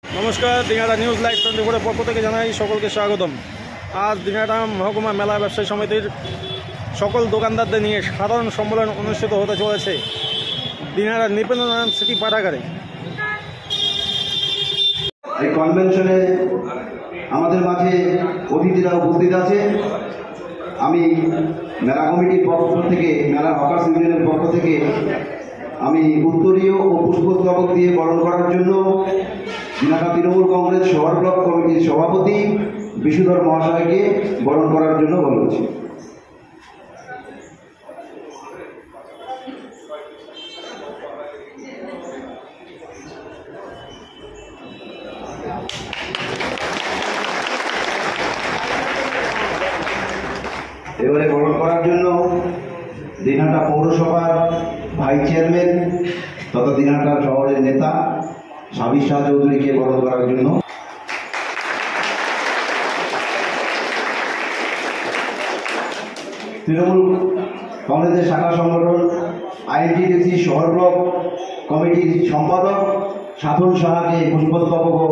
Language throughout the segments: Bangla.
নমস্কার, দিনহাটা নিউজ লাইভ 24 পক্ষ থেকে জানাই সকলকে স্বাগতম। আজ দিনহাটা মহকুমা মেলা ব্যবসায়ী সমিতির সকল দোকানদারদের নিয়ে সাধারণ সম্মেলন অনুষ্ঠিত হতে চলেছে দিনহাটা নৃপেন্দ্রনারায়ণ সিটি পাঠাগারে। এই কনভেনশনে আমাদের মাঝে অতিথিরা উপস্থিত আছে। আমি মেলা কমিটির পক্ষ থেকে, মেলা হকার্স ইউনিয়নের পক্ষ থেকে আমি উত্তরীয় ও পুষ্পস্তবক দিয়ে বরণ করার জন্য দিনহাটা তৃণমূল কংগ্রেস শহর ব্লক কমিটির সভাপতি বিশুধর মহাশয়কে বরণ করার জন্য বলছি। এবারে বরণ করার জন্য দিনহাটা পৌরসভার ভাইস চেয়ারম্যান তথা দিনহাটা শহরের নেতা সাবির শাহ চৌধুরীকে বরণ করার জন্য তৃণমূল কংগ্রেসের শাখা সংগঠন আইএনটিটিউসি শহর ব্লক কমিটির সম্পাদক সাধন সাহাকে পুষ্পস্তবক ও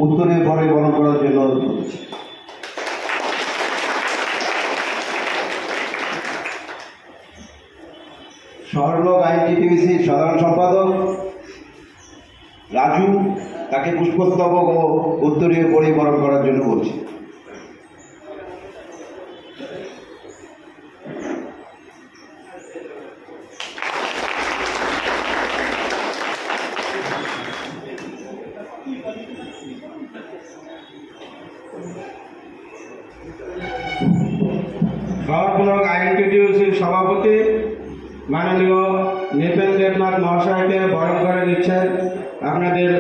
উত্তরীয় পরে বরণ করার জন্য অনুরোধ করছি। শহর ব্লক আইএনটিটিউসির সাধারণ সম্পাদক রাজু, তাকে পুষ্পস্তবক ও উত্তরীয় পরে বরণ করার জন্য বলছি। শহর ব্লক আইএনটিটিউসির সভাপতি মাননীয় নৃপেন্দ্রনাথ মহাশয়কে বরণ করে দিচ্ছেন আপনাদের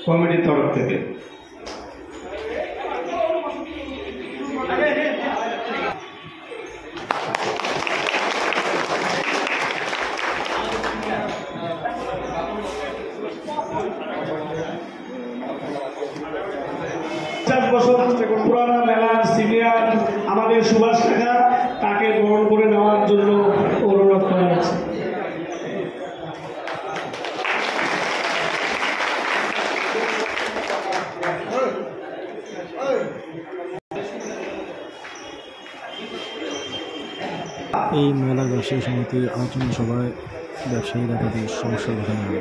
কমিটির তরফ থেকে। পুরানা মেলার সিনিয়র আমাদের সুভাষ কাকা, তাকে গ্রহণ করে নেওয়ার জন্য অনুরোধ করা হয়েছে। এই মেলা ব্যবসায়ী সমিতির আলোচনা সভায় ব্যবসায়ীরা তাদের সমস্যার কথা জানাবে।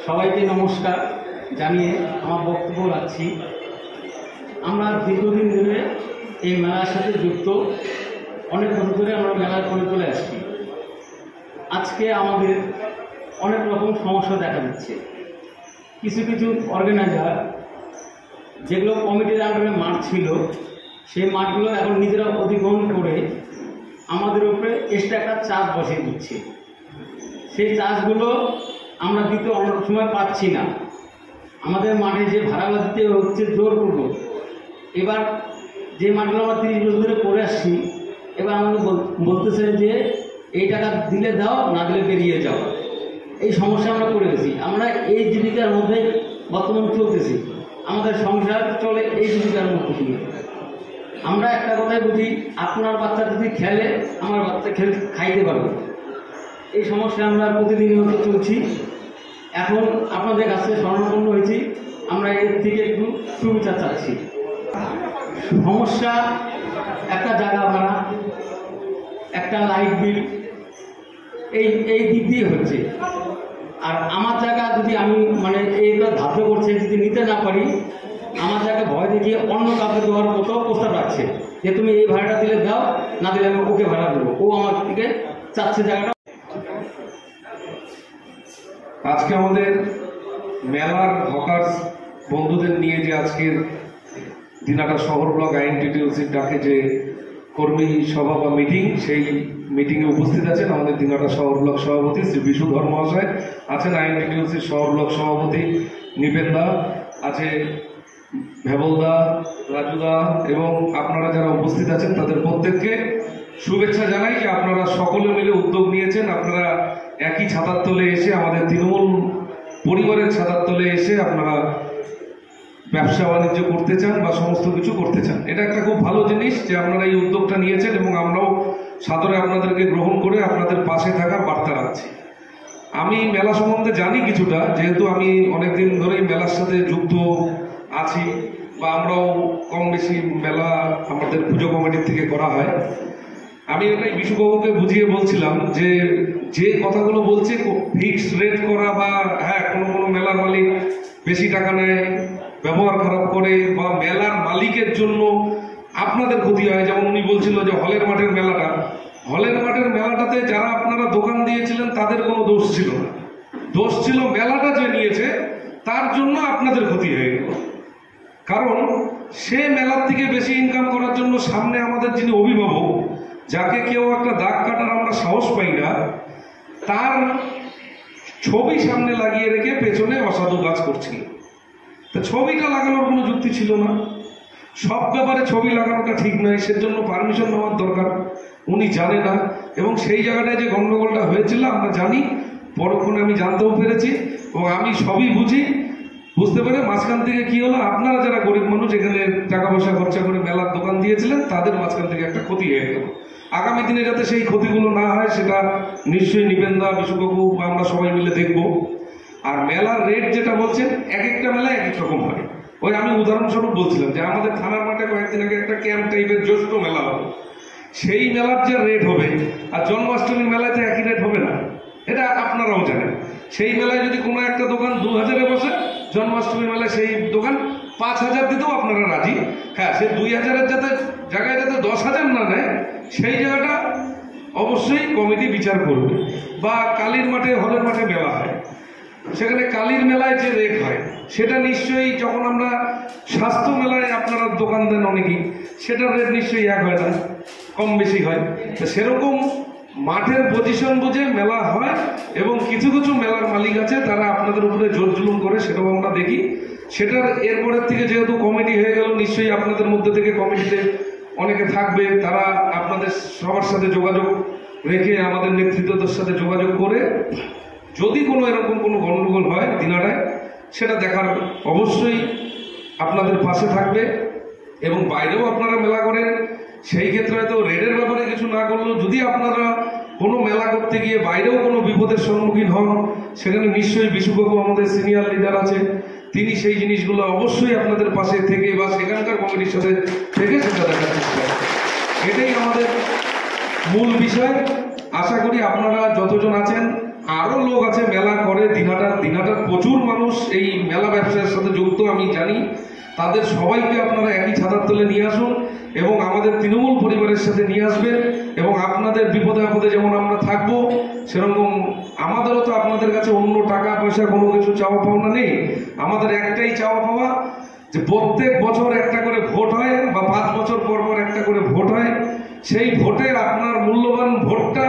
সবাইকে নমস্কার জানিয়ে আমার বক্তব্য রাখছি। আমরা দীর্ঘদিন ধরে এই মেলার সাথে যুক্ত, অনেক বছর ধরে আমরা মেলার করে চলে আসছি। আজকে আমাদের অনেক রকম সমস্যা দেখা দিচ্ছে। কিছু কিছু অর্গানাইজার যেগুলো কমিটির আন্ডারে মাঠ ছিল, সেই মাঠগুলো এখন নিজেরা অধিগ্রহণ করে আমাদের উপরে এক্সট্রা একটা চার্জ বসিয়ে দিচ্ছে। সেই চার্জগুলো আমরা দিতে অনেক সময় পাচ্ছি না। আমাদের মাঠে যে ভাড়াগুলো দিতে হচ্ছে জোরপূর্বক। এবার যে মাঠগুলো আমরা 30 বছর ধরে করে আসছি, এবার আমাদের বলতেছে যে এই টাকা দিলে দাও, না দিলে বেরিয়ে যাও। এই সমস্যা আমরা পড়ে গেছি। আমরা এই জীবিকার মধ্যে বর্তমান চলতেছি, আমাদের সংসার চলে এই জীবিকার মধ্যে দিয়ে। আমরা একটা কথাই বুঝি, আপনার বাচ্চা যদি খেলে আমার বাচ্চা খাইতে পারবে। এই সমস্যা আমরা প্রতিনিয়ত চলছি। এখন আপনাদের কাছে শরণাপন্ন হয়েছি, আমরা এর থেকে একটু সুবিচার চাচ্ছি। সমস্যা একটা জায়গা ভাড়া, একটা লাইট বিল, এই দিক দিয়ে হচ্ছে। আর আমার জায়গা যদি আমি এইটা ধার্য করছে, যদি নিতে না পারি, আমার জায়গা ভয় দেখিয়ে অন্য কাউকে দেওয়ার মতো প্রস্তাব রাখছে যে তুমি এই ভাড়াটা দিলে দাও, না দিলে আমি ওকে ভাড়া দেবো। ও আমার থেকে চাচ্ছে জায়গাটা। আজকে আমাদের মেলার হকার্স বন্ধুদের নিয়ে যে আজকের দিনহাটা শহর ব্লক আইএনটিটিউসির ডাকে যে কর্মী সভা বা মিটিং, সেই মিটিংয়ে উপস্থিত আছেন আমাদের দিনহাটা শহর ব্লক সভাপতি শ্রী বিশুধর মহাশয়, আছেন আইএনটিটিউসির শহর ব্লক সভাপতি নিপেন্দা, আছে ভেবলদা, রাজুদা, এবং আপনারা যারা উপস্থিত আছেন তাদের প্রত্যেককে শুভেচ্ছা জানাই যে আপনারা সকলে মিলে উদ্যোগ নিয়েছেন। আপনারা একই ছাতার তলে এসে, আমাদের তৃণমূল পরিবারের ছাতার তলে এসে আপনারা ব্যবসা বাণিজ্য করতে চান বা সমস্ত কিছু করতে চান। এটা একটা খুব ভালো জিনিস যে আপনারা এই উদ্যোগটা নিয়েছেন, এবং আমরাও সাদরে আপনাদেরকে গ্রহণ করে আপনাদের পাশে থাকার বার্তা রাখছি। আমি মেলা সম্বন্ধে জানি কিছুটা, যেহেতু আমি অনেকদিন ধরেই মেলার সাথে যুক্ত আছি, বা আমরাও কম বেশি মেলা আমাদের পুজো কমিটির থেকে করা হয়। আমি এটাই বিশুবাবুকে বুঝিয়ে বলছিলাম যে যে কথাগুলো বলছে ফিক্সড রেট করা, বা হ্যাঁ কোনো কোনো মেলার মালিক বেশি টাকা নেয়, ব্যবহার খারাপ করে, বা মেলার মালিকের জন্য আপনাদের ক্ষতি হয়। যেমন উনি বলছিল যে হলের মাঠের মেলাটাতে যারা আপনারা দোকান দিয়েছিলেন তাদের কোনো দোষ ছিল না, দোষ ছিল মেলাটা যে নিয়েছে তার জন্য আপনাদের ক্ষতি হয়ে গেল। কারণ সে মেলার থেকে বেশি ইনকাম করার জন্য সামনে আমাদের যিনি অভিভাবক, যাকে কেউ একটা দাগ কাটার আমরা সাহস পাই না, তার ছবি সামনে লাগিয়ে রেখে পেছনে অসাধু কাজ করছিল। তো ছবিটা লাগানোর কোনো যুক্তি ছিল না। সব ব্যাপারে ছবি লাগানোটা ঠিক নয়, সেজন্য পারমিশন নেওয়ার দরকার। উনি জানে না, এবং সেই জায়গাটায় যে গন্ডগোলটা হয়েছিল আমরা জানি, পরক্ষণে আমি জানতেও পেরেছি, এবং আমি সবই বুঝতে পেরে মাঝখান থেকে কি হলো, আপনারা যারা গরিব মানুষ এখানে টাকা পয়সা খরচা করে মেলার দোকান দিয়েছিলেন তাদের মাঝখান থেকে একটা ক্ষতি হয়ে গেল। আগামী দিনে যাতে সেই ক্ষতিগুলো না হয় সেটা নিশ্চয়ই নিবেন্দা, বিশ্বকবু আমরা সবাই মিলে দেখব। আর মেলার রেট যেটা বলছেন, এক একটা মেলা এক এক রকম হয়। ওই আমি উদাহরণস্বরূপ বলছিলাম যে আমাদের থানার মাঠে কয়েকদিন আগে একটা ক্যাম্প টাইপের জ্যৈষ্ঠ মেলা হবে, সেই মেলার যে রেট হবে আর জন্মাষ্টমীর মেলায় তো একই রেট হবে না, এটা আপনারাও জানেন। সেই মেলায় যদি কোনো একটা দোকান 2000-এ বসে, জন্মাষ্টমীর মেলায় সেই দোকান 5000 দিতেও আপনারা রাজি। হ্যাঁ, সে 2000-এর জায়গায় যাতে 10,000 না নেয়, সেই জায়গাটা অবশ্যই কমিটি বিচার করবে। বা কালীর মাঠে, হলের মাঠে মেলা হয়, সেখানে কালীর মেলায় যে রেট হয় সেটা নিশ্চয়ই, যখন আমরা স্বাস্থ্য মেলায় আপনারা দোকান দেন অনেকেই, সেটার রেট নিশ্চয়ই এক হয় না, কম বেশি হয়। তো সেরকম মাঠের পজিশন বুঝে মেলা হয়, এবং কিছু কিছু মেলার মালিক আছে তারা আপনাদের উপরে জোর জুলুম করে, সেটাও আমরা দেখি। সেটার এরপরের থেকে যেহেতু কমিটি হয়ে গেল, নিশ্চয়ই আপনাদের মধ্যে থেকে কমিটিতে অনেকে থাকবে, তারা আপনাদের সবার সাথে যোগাযোগ রেখে, আমাদের নেতৃত্বদের সাথে যোগাযোগ করে, যদি কোনো এরকম কোনো গণ্ডগোল হয় দিনাটায়, সেটা দেখার অবশ্যই আপনাদের পাশে থাকবে। এবং বাইরেও আপনারা মেলা করেন, সেই ক্ষেত্রে হয়তো রেডের ব্যাপারে কিছু না করলেও, যদি আপনারা কোনো মেলা করতে গিয়ে বাইরেও কোনো বিপদের সম্মুখীন হন, সেখানে নিশ্চয়ই বিশুবাবু আমাদের সিনিয়র লিডার আছে, তিনি সেই জিনিসগুলো অবশ্যই আপনাদের পাশে থেকে বা সেখানকার কমিটির সাথে থেকে সেটা দেখার চেষ্টা করেন। এটাই আমাদের মূল বিষয়। আশা করি আপনারা যতজন আছেন, আরো লোক আছে মেলা করে দিনাটার প্রচুর মানুষ এই মেলা ব্যবসার সাথে যুক্ত, আমি জানি। তাদের সবাইকে আপনারা একই ছাতার তলে নিয়ে আসুন, এবং আমাদের তৃণমূল পরিবারের সাথে নিয়ে আসবেন। এবং আপনাদের বিপদে আপদে যেমন আমরা থাকবো, সেরকম আমাদেরও তো আপনাদের কাছে অন্য টাকা পয়সা কোনো কিছু চাওয়া পাওনা নেই। আমাদের একটাই চাওয়া পাওয়া, যে প্রত্যেক বছর একটা করে ভোট হয়, বা 5 বছর পর পর একটা করে ভোট হয়। সেই ভোটে আপনার মূল্যবান ভোটটা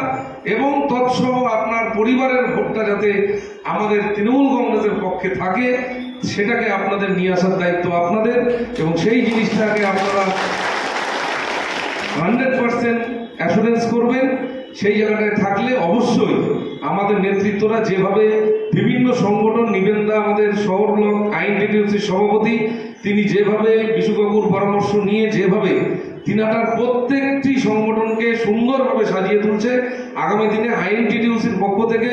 এবং তৎসহ আপনার পরিবারের ভোটটা যাতে আমাদের তৃণমূল কংগ্রেসের পক্ষে থাকে, সেটাকে আপনাদের নিয়ে আসার দায়িত্ব আপনাদের। এবং সেই জিনিসটাকে আপনারা 100% অ্যাসুরেন্স করবেন। সেই জায়গাটায় থাকলে অবশ্যই আমাদের নেতৃত্বরা যেভাবে বিভিন্ন সংগঠন, নিবেন্দা আমাদের শহর ব্লক আইএনটিটিউসির সভাপতি, তিনি যেভাবে বিশুবাবুর পরামর্শ নিয়ে যেভাবে দিনাটার প্রত্যেকটি সংগঠনকে সুন্দরভাবে সাজিয়ে তুলছে, আগামী দিনে আইএনটিটিউসির পক্ষ থেকে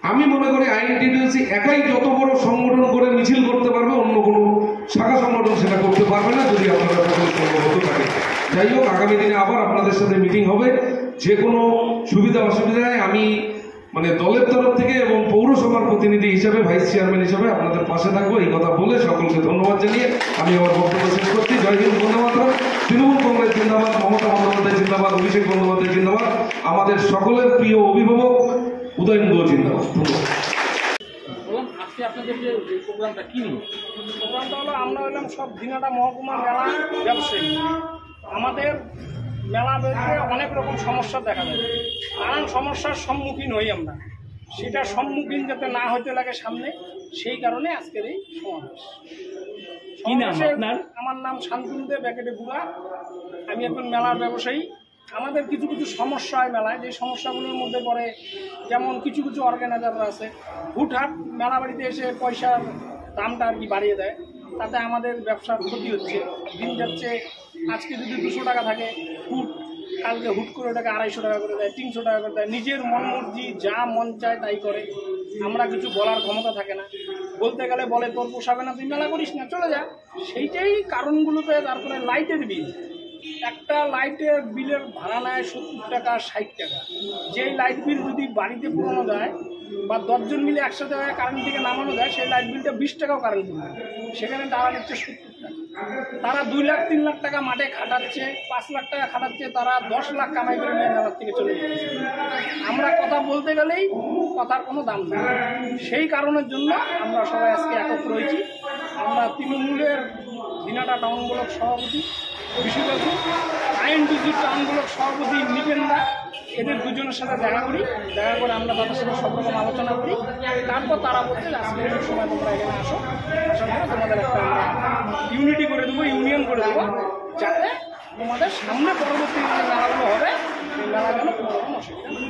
আমি মনে করি আইএনটিটিউসি একাই যত বড় সংগঠন করে মিছিল করতে পারবে, অন্য কোনো শাখা সংগঠন সেটা করতে পারবে না, যদি আপনারা সকলে সংগঠিত থাকে। যাই হোক, আগামী দিনে আবার আপনাদের সাথে মিটিং হবে। যে কোনো সুবিধা অসুবিধায় আমি দলের তরফ থেকে এবং পৌরসভার প্রতিনিধি হিসাবে, ভাইস চেয়ারম্যান হিসাবে আপনাদের পাশে থাকবো। এই কথা বলে সকলকে ধন্যবাদ জানিয়ে আমি আমার বক্তব্য শেষ করছি। জয় হিন্দ, ধন্যবাদ। তৃণমূল কংগ্রেস জিন্দাবাদ, মমতা বন্দ্যোপাধ্যায় জিন্দাবাদ, অভিষেক বন্দ্যোপাধ্যায় জিন্দাবাদ, আমাদের সকলের প্রিয় অভিভাবক উদয়ন গুহ জিন্দাবাদ। ধন্যবাদ। আজকে আপনাদের যে প্রোগ্রামটা কি নিয়ে? প্রোগ্রামটা হলো, আমরা হলাম সব দিনাটা মহকুমা মেলা ব্যবসায়ী। আমাদের মেলা বেরোতে অনেক রকম সমস্যা দেখা যায়, নানান সমস্যার সম্মুখীন হই আমরা। সেটার সম্মুখীন যাতে না হতে লাগে সামনে, সেই কারণে আজকের এই সমাবেশ। কি নাম আপনার? আমার নাম শান্তনু দে, ব্যাকেটে বুড়া। আমি এখন মেলার ব্যবসায়ী। আমাদের কিছু কিছু সমস্যা হয় মেলায়, যে সমস্যাগুলোর মধ্যে পড়ে, যেমন কিছু কিছু অর্গানাইজাররা আছে হুটহাট মেলা বাড়িতে এসে পয়সার দামটা আর কি বাড়িয়ে দেয়, তাতে আমাদের ব্যবসার ক্ষতি হচ্ছে। দিন যাচ্ছে, আজকে যদি 200 টাকা থাকে ফুট, কালকে হুট করে ওটাকে 250 টাকা করে দেয়, 300 টাকা করে দেয়, নিজের মন মর্জি যা মন চায় তাই করে। আমরা কিছু বলার ক্ষমতা থাকে না, বলতে গেলে বলে তোর পোষাবে না, তুই মেলা করিস না, চলে যা। সেইটাই কারণগুলোতে। তারপরে লাইটের বিল, একটা লাইটের বিলের ভাড়া নেয় 70 টাকা 60 টাকা। যেই লাইট বিল যদি বাড়িতে পুরানো যায় বা 10 জন মিলে একসাথে কারেন্ট থেকে নামানো যায়, সেই লাইট বিলটা 20 টাকাও কারেন্ট বিল, সেখানে তারা নিচ্ছে 70 টাকা। তারা 2 লাখ 3 লাখ টাকা মাঠে খাটাচ্ছে, 5 লাখ টাকা খাটাচ্ছে, তারা 10 লাখ কামাই করে নিয়ে মেলার থেকে চলে যাচ্ছে। আমরা কথা বলতে গেলেই কথার কোনো দাম নেই। সেই কারণের জন্য আমরা সবাই আজকে একত্র হয়েছি। আমরা তৃণমূলের দিনাটা টাউন ব্লক সভাপতি বিশ্ববাবু, আইএনটিসি টাউন ব্লক সভাপতি নিপেন্দা, এদের দুজনের সাথে দেখা করি। দেখা করে আমরা তাদের সাথে সব রকম আলোচনা করি। তারপর তারা বলছে আজকে সময় তোমরা এখানে আসো, আসার পরে তোমাদের একটা আমরা ইউনিটি করে দেবো, ইউনিয়ন করে দেবো, যাতে তোমাদের সামনে পরবর্তী যে মেলাগুলো হবে সেই মেলা যেন কোনো রকম অসুবিধা নেই।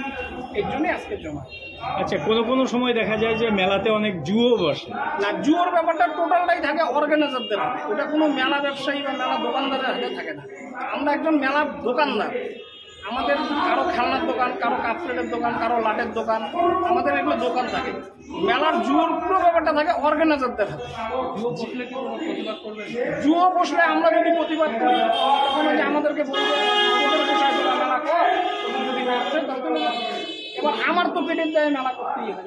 এর জন্যই আজকের জমা। আচ্ছা, কোনো সময় দেখা যায় যে মেলাতে অনেক জুয়ো বসে। না, জুয়োর ব্যাপারটা টোটালটাই থাকে অর্গানাইজারদের হাতে, ওটা কোনো মেলা ব্যবসায়ী বা মেলা দোকানদারের হাতে থাকে না। আমরা একজন মেলার দোকানদার, আমাদের কারো খেলনার দোকান, কারো কাপ প্লেটের দোকান, কারো লাটের দোকান, আমাদের এগুলো দোকান থাকে। মেলার জুয়োর পুরো ব্যাপারটা থাকে অর্গানাইজারদের হাতে। জুয়ো বসলে আমরা যদি প্রতিবাদ করি তখন ওই যে আমাদেরকে বলবে মেলা কর, যদি না আসে তাহলে এবার আমার তো পেটের দায়ে মেলা করতেই হবে,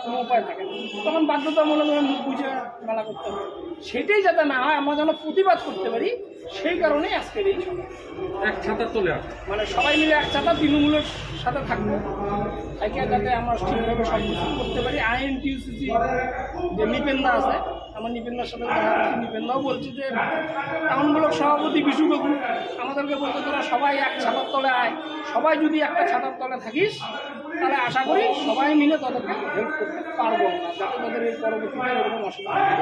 কোনো উপায় থাকে না। তখন বাধ্যতামূলক মুখ বুঝে মেলা করতে হবে। সেটাই যাতে না হয়, আমরা যেন প্রতিবাদ করতে পারি, সেই কারণেই আজকের এই সভা। এক ছাতার তলে আসে, মানে সবাই মিলে এক ছাতা তৃণমূলের সাথে থাকবো, থাকে যাতে আমরা ঠিকভাবে সব কিছু করতে পারি। আইএনটিইউসি যে নিপেন্দা আছে, আমার নিপেন্দার সাথে দেখা করছি, নিপেন্দাও বলছে যে টাউন ব্লক সভাপতি বিশুবাবু আমাদেরকে বলতে তোরা সবাই এক ছাতার তলে আয়, সবাই যদি একটা ছাতার তলে থাকিস তাহলে আশা করি সবাই মিলে তাদেরকে হেল্প করতে পারবো না, যাতে তাদের এই পরবর্তীতে এরকম অসুবিধা হয়।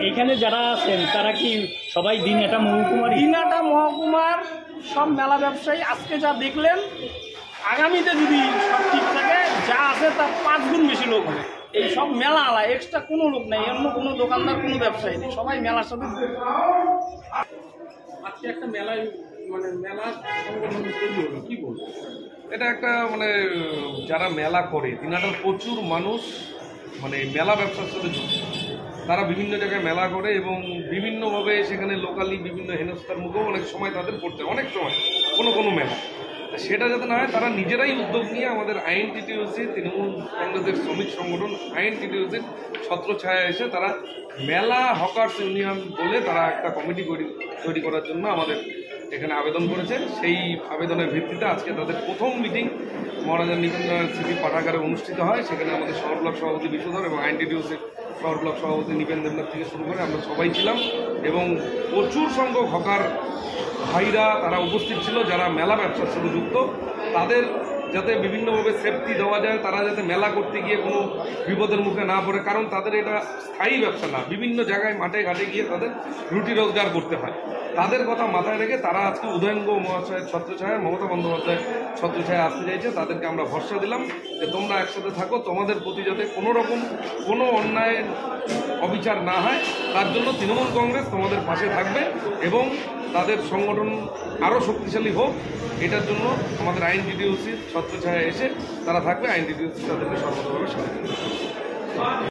এখানে যারা আছেন তারা কি সবাই দিনহাটা মহকুমার? দিনহাটা মহকুমার সব মেলা ব্যবসায়ী। আজকে যা দেখলেন, আগামীতে যদি সব ঠিক থাকে, যা আছে তার 5 গুণ বেশি লোক হবে। এই সব মেলা আলা, এক্সট্রা কোনো লোক নেই, অন্য কোনো দোকানদার, কোনো ব্যবসায়ী নেই, সবাই মেলার সাথে। আজকে একটা মেলায় মানে মেলার সংগঠন তৈরি হলো, কি বলবো? এটা একটা মানে যারা মেলা করে, দিনাটার প্রচুর মানুষ মানে মেলা ব্যবসার সাথে যুক্ত। তারা বিভিন্ন জায়গায় মেলা করে এবং বিভিন্নভাবে সেখানে লোকালি বিভিন্ন হেনস্থার মুখেও অনেক সময় তাদের পড়তে হয়, অনেক সময় কোনো মেলা। সেটা যাতে না হয়, তারা নিজেরাই উদ্যোগ নিয়ে আমাদের আইএনটিটিইউসি তৃণমূল কংগ্রেসের শ্রমিক সংগঠন আইএনটিটিইউসির ছত্রছায়া এসে তারা মেলা হকার্স ইউনিয়ন বলে তারা একটা কমিটি তৈরি করার জন্য আমাদের এখানে আবেদন করেছে। সেই আবেদনের ভিত্তিতে আজকে তাদের প্রথম মিটিং মহারাজা নিকেন্দ্র স্মৃতি পাঠাগারে অনুষ্ঠিত হয়। সেখানে আমাদের শহর ব্লক সভাপতি বিশ্বধর এবং আইএনটিটিইউসির শহর ব্লক সভাপতি নিপেন্দ্রনাথ থেকে শুরু করে আমরা সবাই ছিলাম এবং প্রচুর সংখ্যক হকার ভাইরা তারা উপস্থিত ছিল, যারা মেলা ব্যবসার সাথে যুক্ত। তাদের যাতে বিভিন্নভাবে সেফটি দেওয়া যায়, তারা যাতে মেলা করতে গিয়ে কোনো বিপদের মুখে না পড়ে, কারণ তাদের এটা স্থায়ী ব্যবসা না, বিভিন্ন জায়গায় মাঠে ঘাটে গিয়ে তাদের রুটি রোজগার করতে হয়। তাদের কথা মাথায় রেখে তারা আজকে উদয়ঙ্গ মহাশয়ের ছত্রছায়া, মমতা বন্দ্যোপাধ্যায়ের ছত্রছায়া আসতে চাইছে। তাদেরকে আমরা ভরসা দিলাম যে তোমরা একসাথে থাকো, তোমাদের প্রতি যাতে কোনো রকম কোনো অন্যায় অবিচার না হয়, তার জন্য তৃণমূল কংগ্রেস তোমাদের পাশে থাকবে এবং তাদের সংগঠন আরও শক্তিশালী হোক, এটার জন্য আমাদের আইএনটিটিইউসির ছত্রছায়া এসে তারা থাকবে। আইএনটিটিইউসি তাদেরকে সর্বতভাবে সাহায্য করবে।